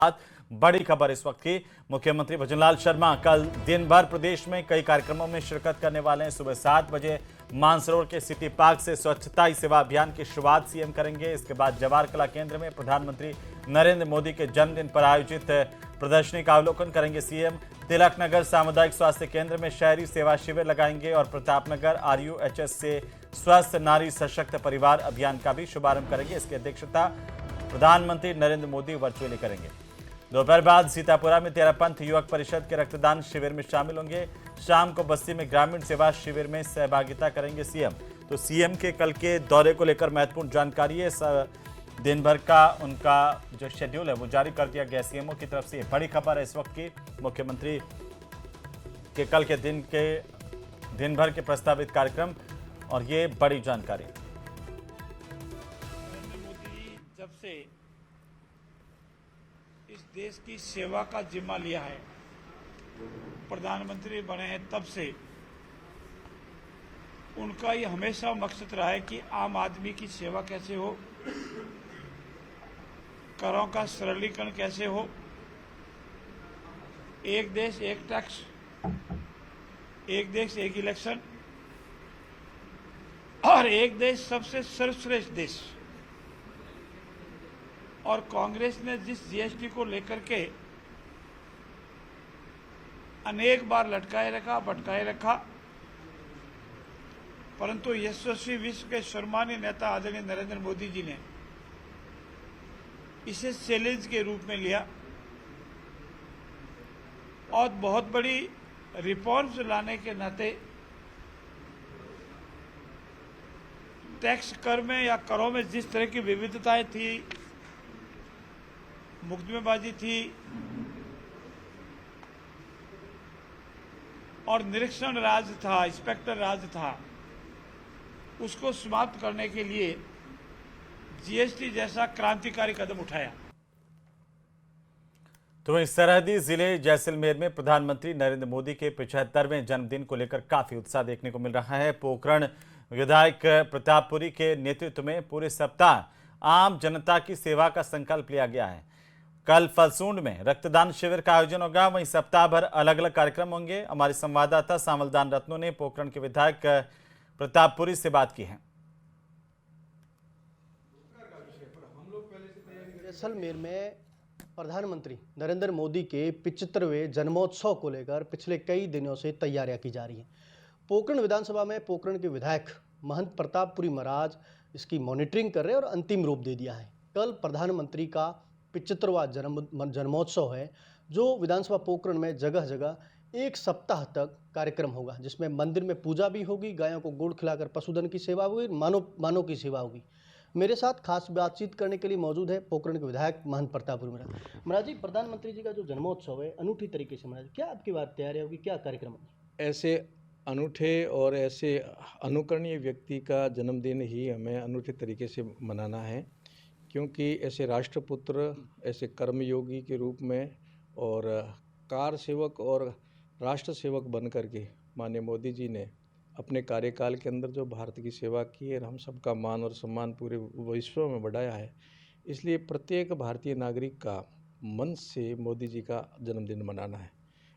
बड़ी खबर इस वक्त की। मुख्यमंत्री भजनलाल शर्मा कल दिन भर प्रदेश में कई कार्यक्रमों में शिरकत करने वाले हैं। सुबह 7 बजे मानसरोवर के सिटी पार्क से स्वच्छता ही सेवा अभियान की शुरुआत सीएम करेंगे। इसके बाद जवाहर कला केंद्र में प्रधानमंत्री नरेंद्र मोदी के जन्मदिन पर आयोजित प्रदर्शनी का अवलोकन करेंगे सीएम। तिलक नगर सामुदायिक स्वास्थ्य केंद्र में शहरी सेवा शिविर लगाएंगे और प्रतापनगर RUHS से स्वस्थ नारी सशक्त परिवार अभियान का भी शुभारंभ करेंगे। इसकी अध्यक्षता प्रधानमंत्री नरेंद्र मोदी वर्चुअली करेंगे। दोपहर बाद सीतापुरा में तेरापंथ युवक परिषद के रक्तदान शिविर में शामिल होंगे। शाम को बस्ती में ग्रामीण सेवा शिविर में सहभागिता करेंगे सीएम। तो सीएम के कल के दौरे को लेकर महत्वपूर्ण जानकारी है। दिन भर का उनका जो शेड्यूल है वो जारी कर दिया गया सीएमओ की तरफ से। बड़ी खबर है इस वक्त की। मुख्यमंत्री के कल के दिन भर के प्रस्तावित कार्यक्रम और ये बड़ी जानकारी। नरेंद्र मोदी जब से इस देश की सेवा का जिम्मा लिया है, प्रधानमंत्री बने हैं, तब से उनका ये हमेशा मकसद रहा है कि आम आदमी की सेवा कैसे हो, करों का सरलीकरण कैसे हो, एक देश एक टैक्स, एक देश एक इलेक्शन और एक देश सबसे सर्वश्रेष्ठ देश। और कांग्रेस ने जिस जीएसटी को लेकर के अनेक बार लटकाए रखा, भटकाए रखा, परंतु यशस्वी विश्व के सम्मानीय नेता आदरणीय नरेंद्र मोदी जी ने इसे चैलेंज के रूप में लिया और बहुत बड़ी रिफॉर्म्स लाने के नाते टैक्स कर में या करों में जिस तरह की विविधताएं थी, मुकदमेबाजी थी और निरीक्षण राज था, इंस्पेक्टर राज था, उसको समाप्त करने के लिए जीएसटी जैसा क्रांतिकारी कदम उठाया। तो इस सरहदी जिले जैसलमेर में प्रधानमंत्री नरेंद्र मोदी के 75वें जन्मदिन को लेकर काफी उत्साह देखने को मिल रहा है। पोखरण विधायक प्रतापपुरी के नेतृत्व में पूरे सप्ताह आम जनता की सेवा का संकल्प लिया गया है। कल फलसूंड में रक्तदान शिविर का आयोजन होगा, वहीं सप्ताह भर अलग अलग कार्यक्रम होंगे। हमारे संवाददाता सामलदान रत्नों ने पोखरण के विधायक प्रतापपुरी से बात की है। जैसलमेर में प्रधानमंत्री नरेंद्र मोदी के 75वें जन्मोत्सव को लेकर पिछले कई दिनों से तैयारियां की जा रही हैं। पोखरण विधानसभा में पोखरण के विधायक महंत प्रतापपुरी महाराज इसकी मॉनिटरिंग कर रहे हैं और अंतिम रूप दे दिया है। कल प्रधानमंत्री का 75वां जन्मोत्सव है, जो विधानसभा पोखरण में जगह जगह एक सप्ताह तक कार्यक्रम होगा, जिसमें मंदिर में पूजा भी होगी, गायों को गुड़ खिलाकर पशुधन की सेवा होगी, मानव की सेवा होगी। मेरे साथ खास बातचीत करने के लिए मौजूद है पोखरण के विधायक महंत प्रतापपुरी महाराज जी। प्रधानमंत्री जी का जो जन्मोत्सव है अनूठी तरीके से महाराज, क्या आपकी बात तैयारी होगी, क्या कार्यक्रम होगी? ऐसे अनूठे और ऐसे अनुकरणीय व्यक्ति का जन्मदिन ही हमें अनूठे तरीके से मनाना है, क्योंकि ऐसे राष्ट्रपुत्र, ऐसे कर्मयोगी के रूप में और कार सेवक और राष्ट्र सेवक बन करके माननीय मोदी जी ने अपने कार्यकाल के अंदर जो भारत की सेवा की है, हम सबका मान और सम्मान पूरे विश्व में बढ़ाया है। इसलिए प्रत्येक भारतीय नागरिक का मन से मोदी जी का जन्मदिन मनाना है।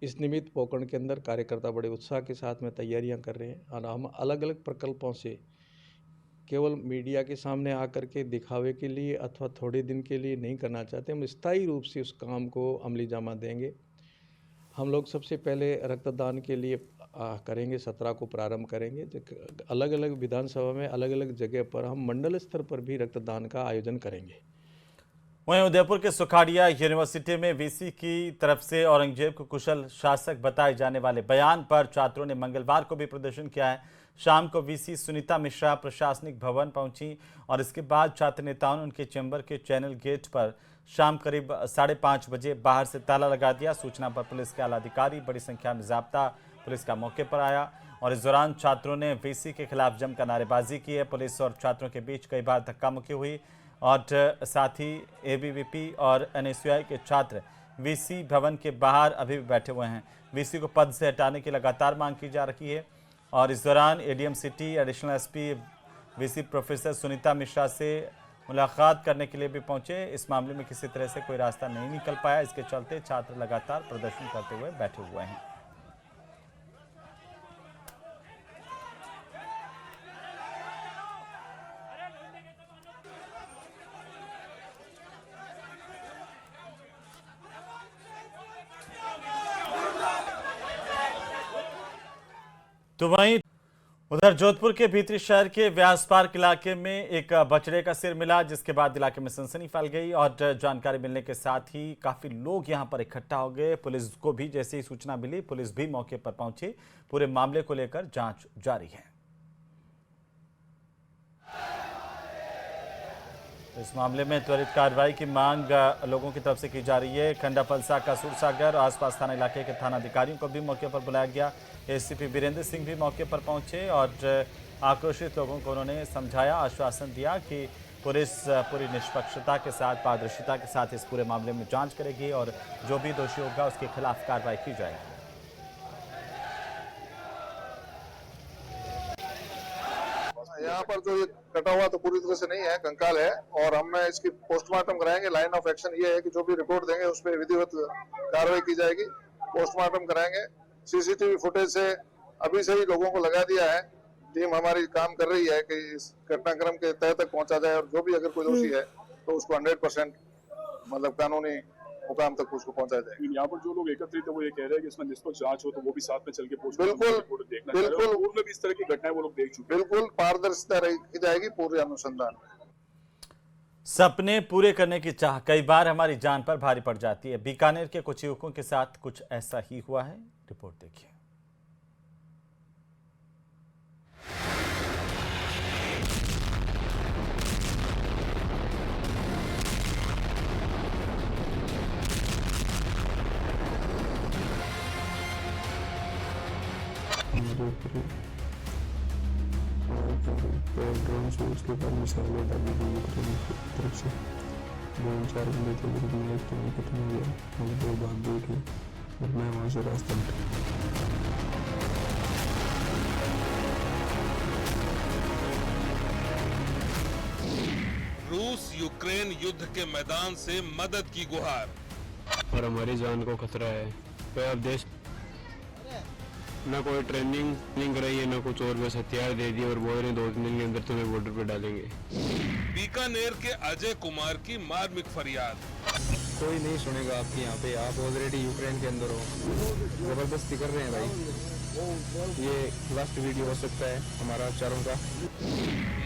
इस निमित्त पोखरण के अंदर कार्यकर्ता बड़े उत्साह के साथ में तैयारियां कर रहे हैं और हम अलग अलग प्रकल्पों से केवल मीडिया के सामने आकर के दिखावे के लिए अथवा थोड़े दिन के लिए नहीं करना चाहते। हम स्थायी रूप से उस काम को अमली जामा देंगे। हम लोग सबसे पहले रक्तदान के लिए करेंगे, 17 को प्रारंभ करेंगे। अलग अलग विधानसभा में अलग अलग जगह पर हम मंडल स्तर पर भी रक्तदान का आयोजन करेंगे। वहीं उदयपुर के सुखाड़िया यूनिवर्सिटी में वीसी की तरफ से औरंगजेब को कुशल शासक बताए जाने वाले बयान पर छात्रों ने मंगलवार को भी प्रदर्शन किया है। शाम को वीसी सुनीता मिश्रा प्रशासनिक भवन पहुंची और इसके बाद छात्र नेताओं ने उनके चैम्बर के चैनल गेट पर शाम करीब 5:30 बजे बाहर से ताला लगा दिया। सूचना पर पुलिस के आला अधिकारी, बड़ी संख्या में जाब्ता पुलिस का मौके पर आया और इस दौरान छात्रों ने वीसी के खिलाफ जमकर नारेबाजी की है। पुलिस और छात्रों के बीच कई बार धक्का मुक्की हुई और साथ ही एबीवीपी और एनएसयूआई के छात्र वीसी भवन के बाहर अभी भी बैठे हुए हैं। वीसी को पद से हटाने की लगातार मांग की जा रही है और इस दौरान ADM city additional SP VC professor Sunita Mishra से मुलाकात करने के लिए भी पहुंचे। इस मामले में किसी तरह से कोई रास्ता नहीं निकल पाया, इसके चलते छात्र लगातार प्रदर्शन करते हुए बैठे हुए हैं। तो वहीं उधर जोधपुर के भीतरी शहर के व्यास पार्क इलाके में एक बछड़े का सिर मिला, जिसके बाद इलाके में सनसनी फैल गई और जानकारी मिलने के साथ ही काफी लोग यहां पर इकट्ठा हो गए। पुलिस को भी जैसे ही सूचना मिली, पुलिस भी मौके पर पहुंची। पूरे मामले को लेकर जांच जारी है। इस मामले में त्वरित कार्रवाई की मांग लोगों की तरफ से की जा रही है। खंडा फलसा का सुरसागर और आसपास थाना इलाके के थाना अधिकारियों को भी मौके पर बुलाया गया। एसीपी वीरेंद्र सिंह भी मौके पर पहुंचे और आक्रोशित लोगों को उन्होंने समझाया, आश्वासन दिया कि पुलिस पूरी निष्पक्षता के साथ, पारदर्शिता के साथ इस पूरे मामले में जांच करेगी और जो भी दोषी होगा उसके खिलाफ कार्रवाई की जाएगी। यहाँ पर जो ये कटा हुआ तो पूरी तरह से नहीं है, कंकाल है और हम इसकी पोस्टमार्टम कराएंगे। लाइन ऑफ एक्शन ये है कि जो भी रिपोर्ट देंगे उस पर विधिवत कार्रवाई की जाएगी। पोस्टमार्टम कराएंगे। सीसीटीवी फुटेज से अभी से ही लोगों को लगा दिया है। टीम हमारी काम कर रही है कि इस घटनाक्रम के तह तक पहुंचा जाए और जो भी अगर कोई दोषी है तो उसको 100% मतलब कानूनी मुकाम तक उसको पहुंचाया जाए। यहाँ पर जो लोग एकत्रित है वो ये कह रहे हैं कि इसमें निष्पक्ष जांच हो, तो वो भी साथ में चल के बिल्कुल देखना। बिल्कुल पूर्व में भी इस तरह की घटनाएं वो लोग देख चुके हैं। बिल्कुल पारदर्शिता की जाएगी पूरे अनुसंधान। सपने पूरे करने की चाह कई बार हमारी जान पर भारी पड़ जाती है। बीकानेर के कुछ युवकों के साथ कुछ ऐसा ही हुआ है। रिपोर्ट देखिए। ड्रोन से उसके बाद मिसाइलें डाली गई यूक्रेन की तरफ से। 2-4 बंदे थे ग्रुप में, एक तो नहीं खत्म हो गया और 2 भाग गए थे और मैं वहाँ से रास्ता रूस यूक्रेन युद्ध के मैदान से मदद की गुहार। और हमारी जान को खतरा है। तो अब देश ना कोई ट्रेनिंग कराई है, ना कुछ और, बस हथियार दे दिए और बोल रहे 2-3 दिन के अंदर तुम्हें बॉर्डर पे डालेंगे। बीकानेर के अजय कुमार की मार्मिक फरियाद। कोई नहीं सुनेगा आपके यहाँ पे, आप ऑलरेडी यूक्रेन के अंदर हो, जबरदस्ती कर रहे हैं भाई। ये लास्ट वीडियो हो सकता है हमारा चारों का।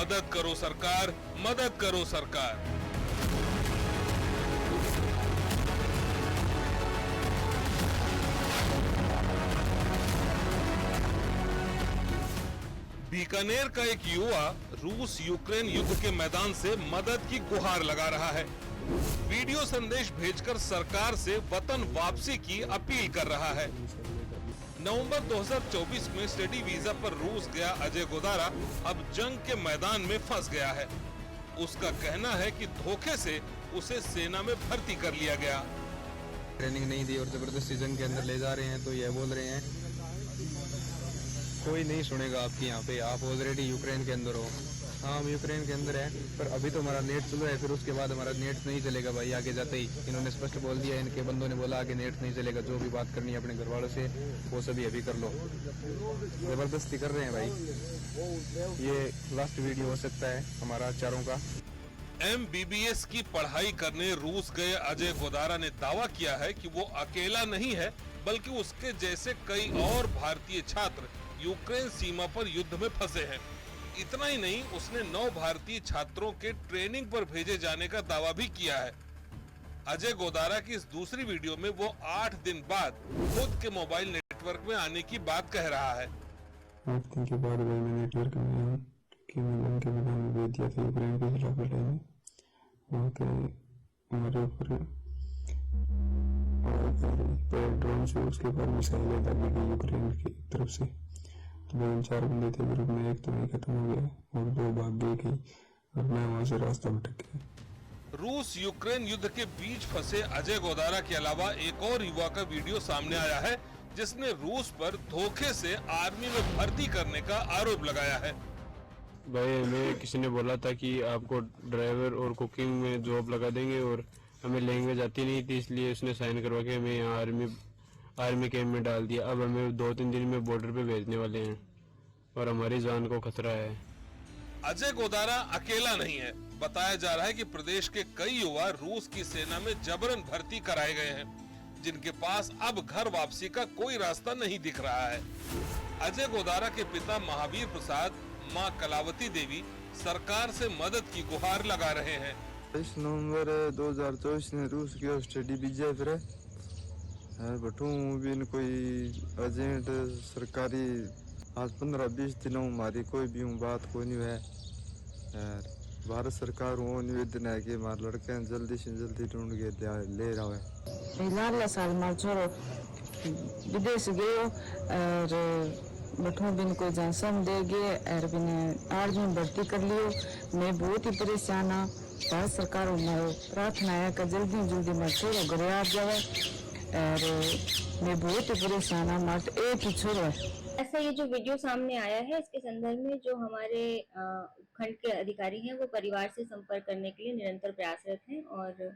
मदद करो सरकार, मदद करो सरकार। बीकानेर का एक युवा रूस यूक्रेन युद्ध के मैदान से मदद की गुहार लगा रहा है। वीडियो संदेश भेजकर सरकार से वतन वापसी की अपील कर रहा है। नवंबर 2024 में स्टडी वीजा पर रूस गया अजय गोदारा अब जंग के मैदान में फंस गया है। उसका कहना है कि धोखे से उसे सेना में भर्ती कर लिया गया। ट्रेनिंग नहीं दी और जबरदस्ती जंग के अंदर ले जा रहे हैं, तो ये बोल रहे हैं कोई नहीं सुनेगा आपके यहाँ पे, आप ऑलरेडी यूक्रेन के अंदर हो। हाँ, हम यूक्रेन के अंदर है, पर अभी तो हमारा नेट चल रहा है, फिर उसके बाद हमारा नेट नहीं चलेगा भाई। आगे जाते ही इन्होंने स्पष्ट बोल दिया, इनके बंदों ने बोला आगे नेट नहीं चलेगा। जो भी बात करनी है अपने घर वालों से वो सभी अभी कर लो। जबरदस्ती कर रहे हैं भाई। ये लास्ट वीडियो हो सकता है हमारा चारों का। MBBS की पढ़ाई करने रूस गए अजय गोदारा ने दावा किया है कि वो अकेला नहीं है, बल्कि उसके जैसे कई और भारतीय छात्र यूक्रेन सीमा पर युद्ध में फंसे हैं। इतना ही नहीं, उसने 9 भारतीय छात्रों के ट्रेनिंग पर भेजे जाने का दावा भी किया है। अजय गोदारा की इस दूसरी वीडियो में वो 8 दिन बाद खुद के मोबाइल नेटवर्क में आने की बात कह रहा है। 8 दिन के बाद भाई मैं नेटवर्क में आया कि मैं के मैदान में भेज दिया था यूक्रेन के खिलाफ लड़ाई में। वहाँ के हमारे ऊपर ड्रोन से उसके बाद मिसाइलें डाली गई यूक्रेन की तरफ से। 2-4 बंदे थे ग्रुप में, एक तो नहीं खत्म हो गया और 2 भाग गए और मैं वहाँ से रास्ता भटक गया। रूस यूक्रेन युद्ध के बीच फंसे अजय गोदारा के अलावा एक और युवा का वीडियो सामने आया है, जिसने रूस पर धोखे से आर्मी में भर्ती करने का आरोप लगाया है। भाई हमें किसी ने बोला था कि आपको ड्राइवर और कुकिंग में जॉब लगा देंगे और हमें लैंग्वेज आती नहीं थी, इसलिए उसने साइन करवा के हमें यहाँ आर्मी कैंप में डाल दिया। अब हमें 2-3 दिन में बॉर्डर पे भेजने वाले हैं और हमारी जान को खतरा है। अजय गोदारा अकेला नहीं है। बताया जा रहा है कि प्रदेश के कई युवा रूस की सेना में जबरन भर्ती कराए गए हैं, जिनके पास अब घर वापसी का कोई रास्ता नहीं दिख रहा है। अजय गोदारा के पिता महावीर प्रसाद, मां कलावती देवी सरकार से मदद की गुहार लगा रहे हैं। 22 नवंबर 2024 ने रूस की स्टडी वीजा फिर बटू भी कोई अर्जेंट सरकारी आज 15-20 दिनों हमारी कोई भी बात कोई नहीं है। भारत सरकार वो निवेदन है कि हमारे लड़के जल्दी से जल्दी ढूंढ के ले रहा है। लाला साल मार छोरो विदेश गयो और बठू बिन कोई जानसम दे गए और बिन आर्मी भर्ती कर लियो। मैं बहुत ही परेशान हाँ। भारत सरकार प्रार्थना है कि जल्दी जल्दी मैं छोरो घरे आ जाए और मैं बहुत ही परेशान हाँ। मार एक ही छोरो है। ऐसा ये जो वीडियो सामने आया है, इसके संदर्भ में जो हमारे खंड के अधिकारी हैं वो परिवार से संपर्क करने के लिए निरंतर प्रयासरत हैं और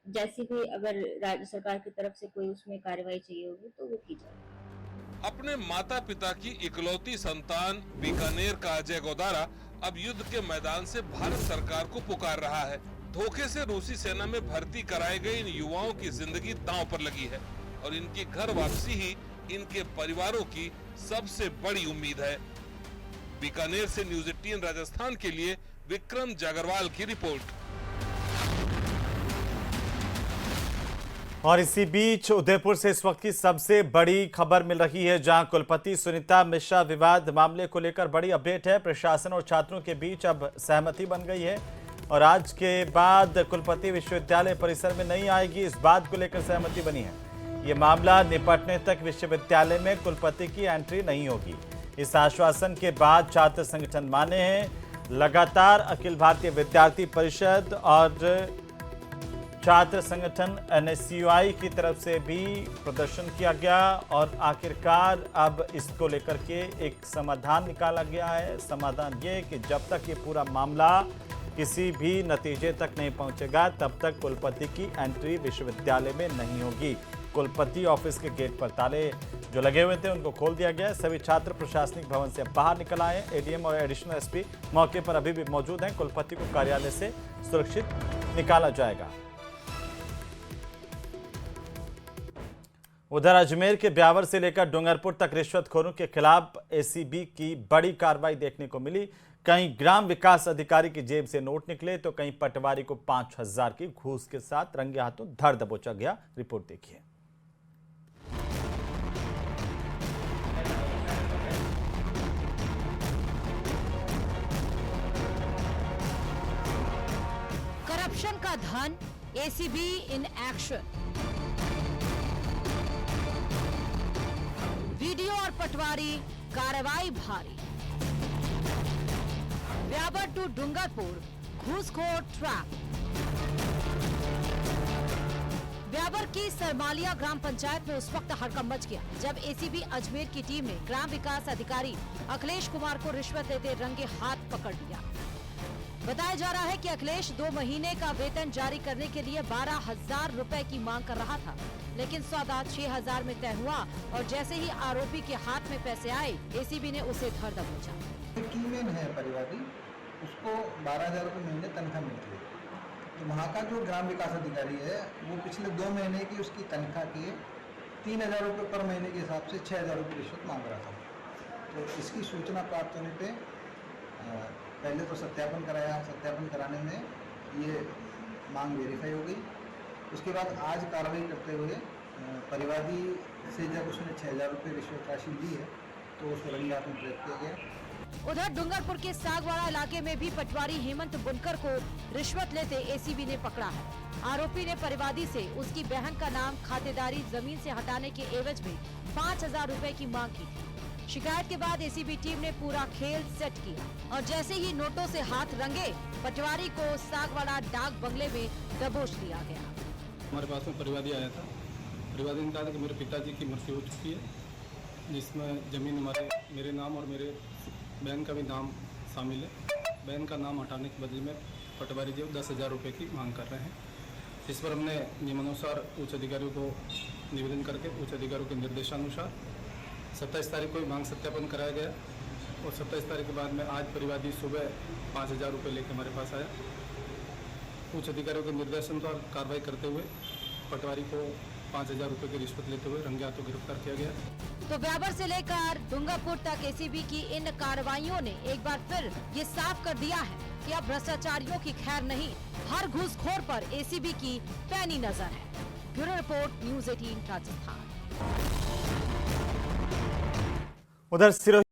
जैसी भी अगर राज्य सरकार की तरफ से कोई उसमें कार्रवाई चाहिए होगी तो वो की जाएगी। अपने माता पिता की इकलौती संतान बीकानेर का अजय गोदारा अब युद्ध के मैदान से भारत सरकार को पुकार रहा है। धोखे से रूसी सेना में भर्ती कराए गए इन युवाओं की जिंदगी दांव पर लगी है और इनकी घर वापसी ही इनके परिवारों की सबसे बड़ी उम्मीद है। बीकानेर से न्यूज़ 18 राजस्थान के लिए विक्रम जागरवाल की रिपोर्ट। और इसी बीच उदयपुर से इस वक्त की सबसे बड़ी खबर मिल रही है, जहां कुलपति सुनीता मिश्रा विवाद मामले को लेकर बड़ी अपडेट है। प्रशासन और छात्रों के बीच अब सहमति बन गई है और आज के बाद कुलपति विश्वविद्यालय परिसर में नहीं आएगी, इस बात को लेकर सहमति बनी है। ये मामला निपटने तक विश्वविद्यालय में कुलपति की एंट्री नहीं होगी। इस आश्वासन के बाद छात्र संगठन माने हैं। लगातार अखिल भारतीय विद्यार्थी परिषद और छात्र संगठन NSUI की तरफ से भी प्रदर्शन किया गया और आखिरकार अब इसको लेकर के एक समाधान निकाला गया है। समाधान ये कि जब तक ये पूरा मामला किसी भी नतीजे तक नहीं पहुंचेगा तब तक कुलपति की एंट्री विश्वविद्यालय में नहीं होगी। कुलपति ऑफिस के गेट पर ताले जो लगे हुए थे उनको खोल दिया गया। सभी छात्र प्रशासनिक भवन से बाहर निकल आए। ADM और एडिशनल SP मौके पर अभी भी मौजूद हैं। कुलपति को कार्यालय से सुरक्षित निकाला जाएगा। उधर अजमेर के ब्यावर से लेकर डूंगरपुर तक रिश्वतखोरों के खिलाफ ACB की बड़ी कार्रवाई देखने को मिली। कहीं ग्राम विकास अधिकारी की जेब से नोट निकले तो कहीं पटवारी को 5000 की घूस के साथ रंगे हाथों धर दबोचा गया। रिपोर्ट देखिए। करप्शन का धन, ACB इन एक्शन। वीडियो और पटवारी कार्रवाई भारी। ब्यावर टू डूंगरपुर घूसखोर ट्रैप। ब्यावर की सरमालिया ग्राम पंचायत में उस वक्त हड़कंप मच गया जब ACB अजमेर की टीम ने ग्राम विकास अधिकारी अखिलेश कुमार को रिश्वत लेते रंगे हाथ पकड़ लिया। बताया जा रहा है कि अखिलेश 2 महीने का वेतन जारी करने के लिए 12,000 रुपए की मांग कर रहा था, लेकिन सौदा 6,000 में तय हुआ और जैसे ही आरोपी के हाथ में पैसे आए ACB ने उसे धर दबोचा। कीमेन है परिवादी, उसको 12,000 रुपये महीने तनख्वाह मिलती है। तो वहाँ का जो ग्राम विकास अधिकारी है वो पिछले 2 महीने की उसकी तनख्वाह के 3,000 रुपये पर महीने के हिसाब से 6,000 रुपये रिश्वत मांग रहा था। तो इसकी सूचना प्राप्त होने पे पहले तो सत्यापन कराया। सत्यापन कराने में ये मांग वेरीफाई हो गई। उसके बाद आज कार्रवाई करते हुए परिवादी से जब उसने 6,000 रुपये रिश्वत राशि ली है तो उसको रंगे हाथ में गिरफ्तार किया गया। उधर डूंगरपुर के सागवाड़ा इलाके में भी पटवारी हेमंत बुनकर को रिश्वत लेते ACB ने पकड़ा है। आरोपी ने परिवादी से उसकी बहन का नाम खातेदारी जमीन से हटाने के एवज में 5,000 रुपए की मांग की थी। शिकायत के बाद ACB टीम ने पूरा खेल सेट किया और जैसे ही नोटों से हाथ रंगे पटवारी को सागवाड़ा डाक बंगले में दबोच लिया गया। हमारे पास में परिवादी आया था। परिवादी ने कहा कि मेरे पिताजी की मृत्यु हो चुकी है, जिसमें जमीन मेरे नाम और मेरे बहन का भी नाम शामिल है। बहन का नाम हटाने के बदले में पटवारी जी 10,000 रुपये की मांग कर रहे हैं। इस पर हमने नियमानुसार उच्च अधिकारियों को निवेदन करके उच्च अधिकारियों के निर्देशानुसार 27 तारीख को मांग सत्यापन कराया गया और 27 तारीख के बाद में आज परिवादी सुबह 5,000 रुपये लेकर हमारे पास आया। उच्च अधिकारियों के निर्देशन पर कार्रवाई करते हुए पटवारी को 5,000 रुपये की रिश्वत लेते हुए रंगे हाथों गिरफ्तार किया गया। तो व्यावर से लेकर डूंगरपुर तक एसीबी की इन कार्रवाइयों ने एक बार फिर ये साफ कर दिया है कि अब भ्रष्टाचारियों की खैर नहीं, हर घूसखोर पर एसीबी की पैनी नजर है। Bureau report, news 18 Rajasthan. उधर सिरोही